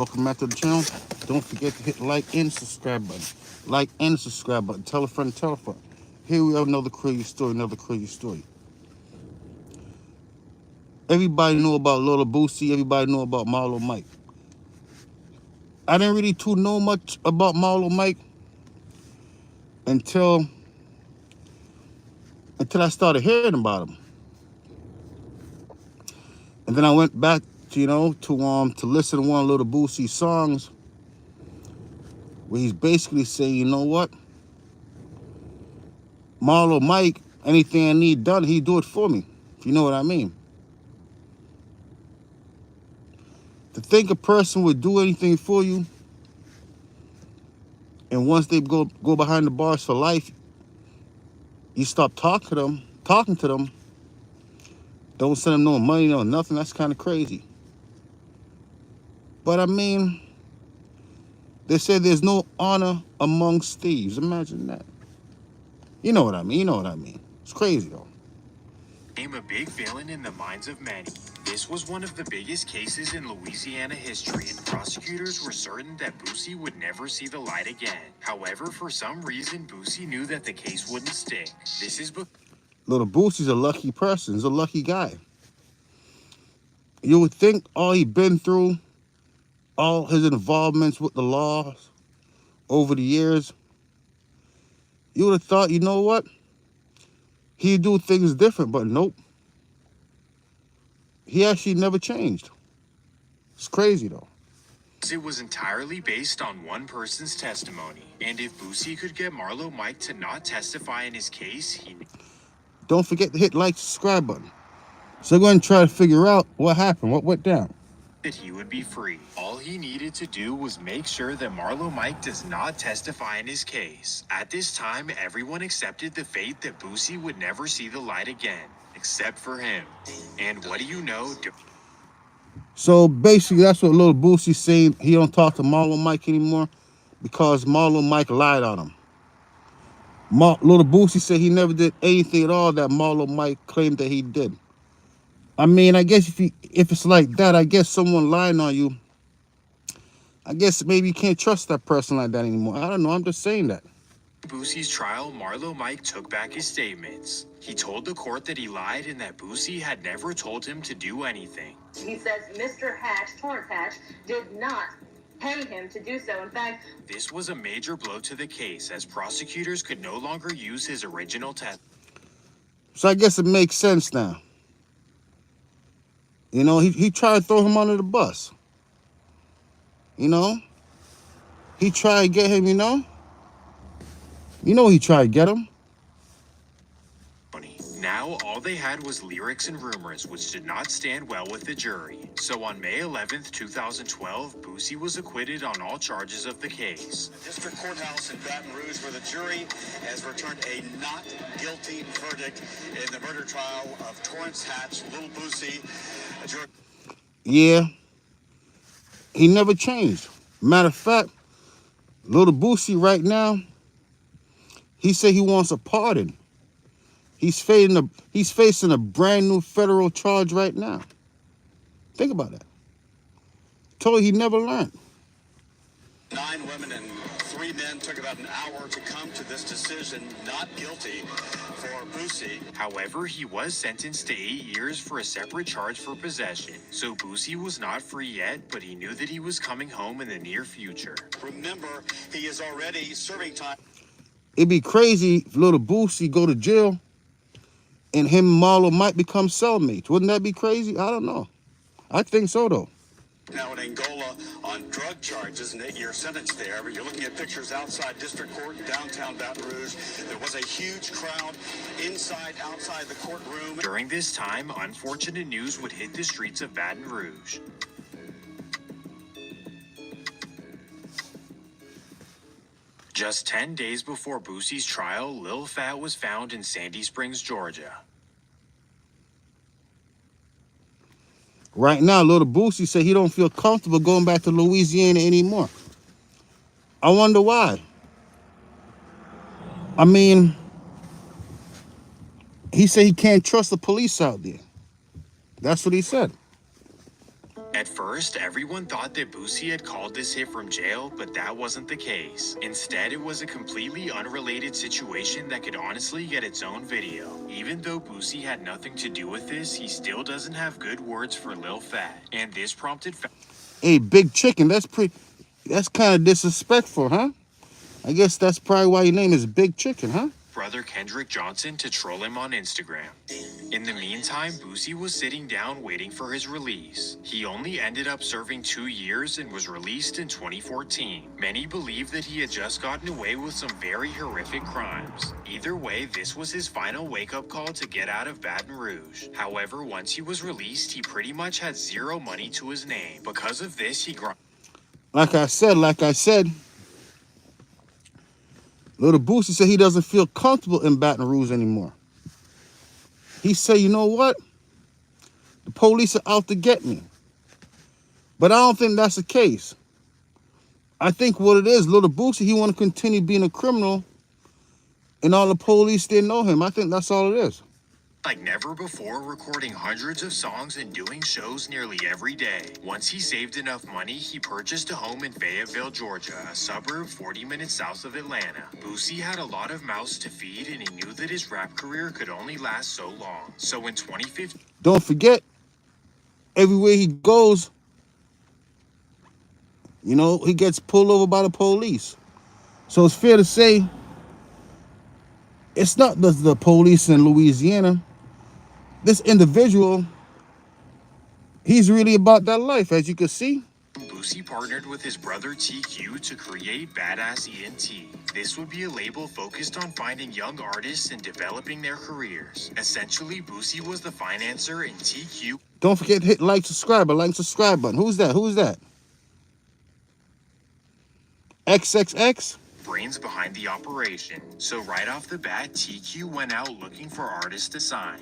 Welcome back to the channel. Don't forget to hit like and subscribe button. Like and subscribe button. Tell a friend, tell a friend. Here we have another crazy story, another crazy story. Everybody know about Little Boosie. Everybody know about Marlo Mike. I didn't really too know much about Marlo Mike until I started hearing about him. And then I went back to listen to one of Little Boosie's songs where he's basically saying, you know what? Marlo Mike, anything I need done, he do it for me. If you know what I mean. To think a person would do anything for you, and once they go behind the bars for life, you stop talking to them, don't send them no money, no nothing. That's kind of crazy. But I mean, they say there's no honor amongst thieves. Imagine that. You know what I mean? You know what I mean? It's crazy though. Became a big villain in the minds of many. This was one of the biggest cases in Louisiana history, and prosecutors were certain that Boosie would never see the light again. However, for some reason, Boosie knew that the case wouldn't stick. This is because Little Boosie's a lucky person. He's a lucky guy. You would think all he'd been through, all his involvements with the laws over the years, you would have thought, you know what? He'd do things different, but nope. He actually never changed. It's crazy though. it was entirely based on one person's testimony. And if Boosie could get Marlo Mike to not testify in his case, he Don't forget to hit like, subscribe button. So we're going to try to figure out what happened, what went down. that he would be free. All he needed to do was make sure that Marlo Mike does not testify in his case. At this time, everyone accepted the fate that Boosie would never see the light again, except for him. And what do you know? So basically, that's what Little Boosie's saying. He don't talk to Marlo Mike anymore because Marlo Mike lied on him. Little Boosie said he never did anything at all that Marlo Mike claimed that he did. I mean, I guess if it's like that, I guess someone lying on you, I guess maybe you can't trust that person like that anymore. I don't know. I'm just saying that. Boosie's trial, Marlo Mike took back his statements. He told the court that he lied and that Boosie had never told him to do anything. He says Mr. Hatch, Torrance Hatch, did not pay him to do so. In fact, this was a major blow to the case, as prosecutors could no longer use his original test. So I guess it makes sense now. You know, he tried to throw him under the bus. You know? He tried to get him, you know? He tried to get him. Now, all they had was lyrics and rumors, which did not stand well with the jury. So on May 11th, 2012, Boosie was acquitted on all charges of the case. The district courthouse in Baton Rouge, where the jury has returned a not guilty verdict in the murder trial of Torrance Hatch, Little Boosie. Yeah. He never changed. Matter of fact, Little Boosie right now, he said he wants a pardon. He's facing a brand new federal charge right now. Think about that. Told he never learned. 9 women and 3 men took about an hour to come to this decision, not guilty for Boosie. However, he was sentenced to 8 years for a separate charge for possession. So Boosie was not free yet, but he knew that he was coming home in the near future. Remember, he is already serving time. It'd be crazy if Little Boosie go to jail and him and Marlo might become cellmates. Wouldn't that be crazy? I don't know. I think so, though. Now in Angola on drug charges, an 8-year sentence there. But you're looking at pictures outside District Court in downtown Baton Rouge. There was a huge crowd inside, outside the courtroom. During this time, unfortunate news would hit the streets of Baton Rouge. Just 10 days before Boosie's trial, Lil Fat was found in Sandy Springs, Georgia. Right now, Little Boosie said he don't feel comfortable going back to Louisiana anymore. I wonder why. I mean, he said he can't trust the police out there. That's what he said. At first, everyone thought that Boosie had called this hit from jail, but that wasn't the case. Instead, it was a completely unrelated situation that could honestly get its own video. Even though Boosie had nothing to do with this, he still doesn't have good words for Lil Fat. And this prompted Hey, Big Chicken, that's kind of disrespectful, huh? I guess that's probably why your name is Big Chicken, huh? brother Kendrick Johnson to troll him on Instagram. In the meantime, Boosie was sitting down waiting for his release. He only ended up serving 2 years and was released in 2014. Many believe that he had just gotten away with some very horrific crimes. Either way, this was his final wake-up call to get out of Baton Rouge. However, once he was released, he pretty much had zero money to his name. Because of this, he Like I said, Little Boosie said he doesn't feel comfortable in Baton Rouge anymore. He said, you know what? The police are out to get me. But I don't think that's the case. I think what it is, Little Boosie, he want to continue being a criminal, and all the police didn't know him. I think that's all it is. like never before, recording hundreds of songs and doing shows nearly every day. Once he saved enough money, he purchased a home in Fayetteville, Georgia, a suburb 40 minutes south of Atlanta. Boosie had a lot of mouths to feed, and he knew that his rap career could only last so long. So in 2015, Don't forget, everywhere he goes, you know, he gets pulled over by the police. So it's fair to say, it's not the police in Louisiana. This individual, he's really about that life, as you can see. Boosie partnered with his brother TQ to create Badass ENT. This would be a label focused on finding young artists and developing their careers. Essentially, Boosie was the financer and TQ. Don't forget to hit like, subscribe button. Who's that? Who's that? XXX? Brains behind the operation. So right off the bat, TQ went out looking for artists to sign.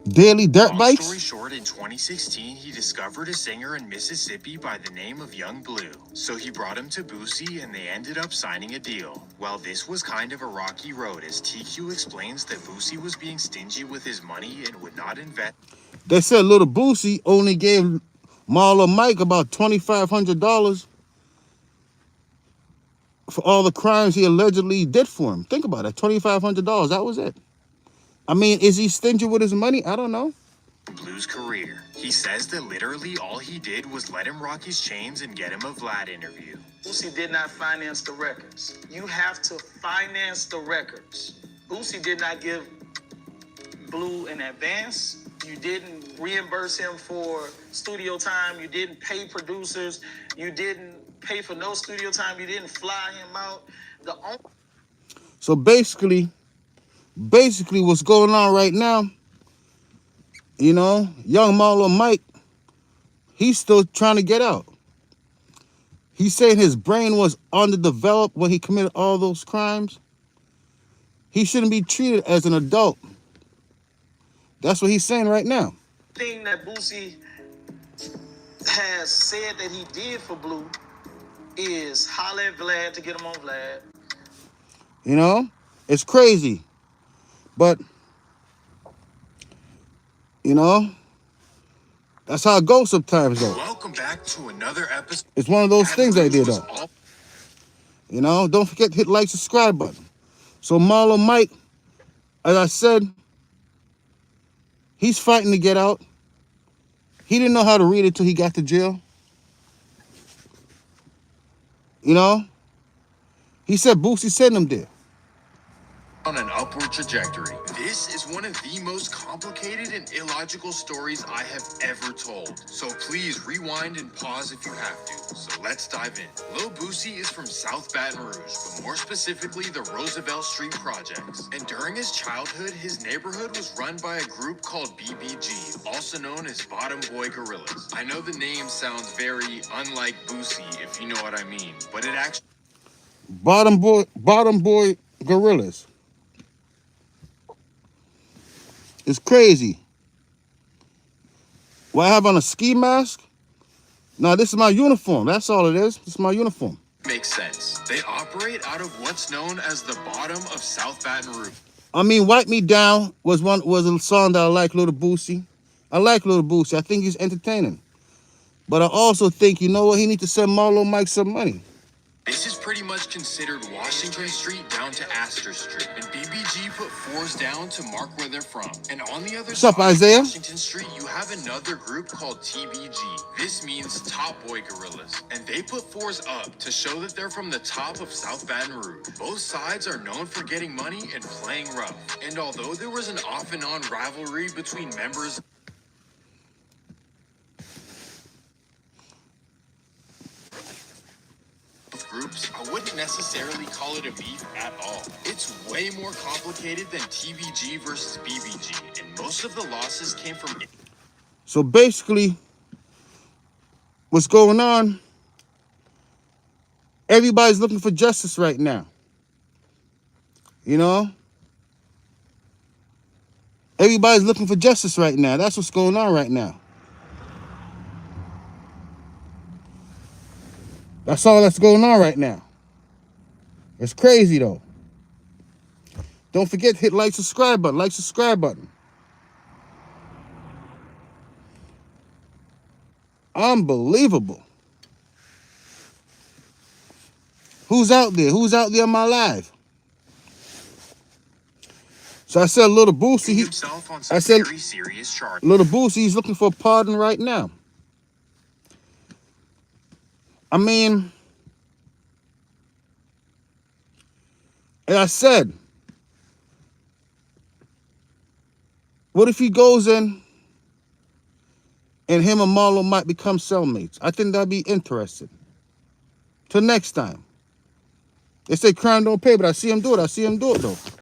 Daily Dirt Long Bikes? story short, in 2016, he discovered a singer in Mississippi by the name of Young Blue. So he brought him to Boosie and they ended up signing a deal. While this was kind of a rocky road, as TQ explains that Boosie was being stingy with his money and would not invest. They said Little Boosie only gave Marlo Mike about $2,500 for all the crimes he allegedly did for him. Think about it, $2,500, that was it. I mean, is he stingy with his money? I don't know. Blue's career. He says that literally all he did was let him rock his chains and get him a Vlad interview. Boosie did not finance the records. You have to finance the records. Boosie did not give Blue an advance. You didn't reimburse him for studio time. You didn't pay producers. You didn't pay for no studio time. You didn't fly him out. So basically what's going on right now, you know, young Marlo Mike, he's still trying to get out. He's saying his brain was underdeveloped when he committed all those crimes. He shouldn't be treated as an adult. That's what he's saying right now. Thing that Boosie has said that he did for Blue is holler at Vlad to get him on Vlad. You know, it's crazy. But, you know, that's how it goes sometimes, though. Welcome back to another episode. It's one of those things they did, though. You know, don't forget to hit like, subscribe button. So Marlo Mike, as I said, he's fighting to get out. He didn't know how to read it till he got to jail. You know, he said Boosie sent him there. On an upward trajectory. This is one of the most complicated and illogical stories I have ever told. So please rewind and pause if you have to. So let's dive in. Lil Boosie is from South Baton Rouge, but more specifically the Roosevelt Street Projects. And during his childhood, his neighborhood was run by a group called BBG, also known as Bottom Boy Gorillas. I know the name sounds very unlike Boosie, if you know what I mean, but it actually... Bottom boy Gorillas. It's crazy. What, I have on a ski mask? No, this is my uniform. That's all it is. This is my uniform. Makes sense. They operate out of what's known as the bottom of South Baton Rouge. I mean, Wipe Me Down was a song that I like, Little Boosie. I like Little Boosie. I think he's entertaining. But I also think, you know what, he needs to send Marlo Mike some money. This is pretty much considered Washington Street down to Astor Street, and BBG put fours down to mark where they're from. And on the other What's side up, Isaiah? of Washington Street, you have another group called TBG. This means Top Boy Gorillas, and they put fours up to show that they're from the top of South Baton Rouge. Both sides are known for getting money and playing rough. And although there was an off and on rivalry between members groups, I wouldn't necessarily call it a beef at all. It's way more complicated than TBG versus BBG, and most of the losses came from... So basically, what's going on, everybody's looking for justice right now. You know? Everybody's looking for justice right now. That's what's going on right now. That's all that's going on right now. It's crazy, though. Don't forget to hit like, subscribe button. Like, subscribe button. Unbelievable. Who's out there? Who's out there on my live? So I said, little Boosie. I said, very serious charge. little Boosie, he's looking for a pardon right now. I mean, and I said, what if he goes in and him and Marlo might become cellmates? I think that'd be interesting. Till next time. They say crime don't pay, but I see him do it. I see him do it, though.